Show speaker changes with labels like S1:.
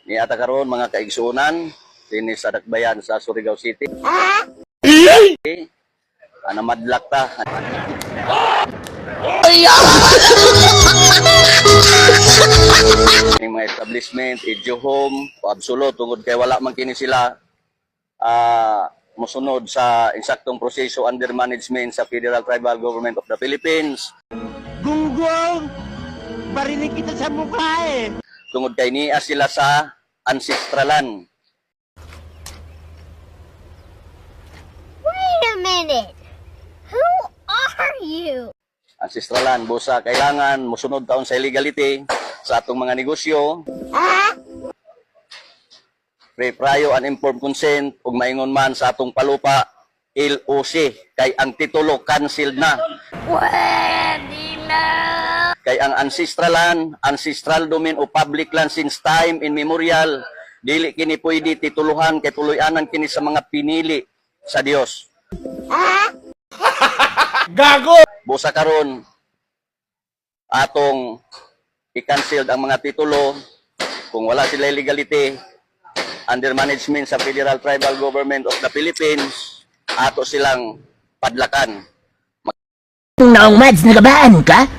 S1: Niata karon mga kaigsuonan dinhi sa Dakbayan sa Surigao City. Madlak ta. Yung mga establishment, Edjo Home, absolute tungod kay wala man kini sila mosunod sa insaktong proseso under management sa Federal Tribal Government of the Philippines.
S2: Gunggong! Barinig kita sa mukha eh!
S1: Tungod kay niya sila sa ancestralan.
S3: Wait a minute! Who are you?
S1: Ancestralan, busa kailangan mosunod taon sa legality sa atong mga negosyo. Prior and informed consent ug maingon man sa atong palupa LOC kay ang titulo canceled na.
S3: Pwede na!
S1: Kay ang ancestral domain o public land since time immemorial, dili kini pwede tituluhan kay tuloy-anan kini sa mga pinili sa Dios.
S2: Gago!
S1: Busa karon atong i-cancel ang mga titulo kung wala sila legality under management sa Federal Tribal Government of the Philippines, ato silang padlakan.
S4: Noong Mads, nagabaan ka?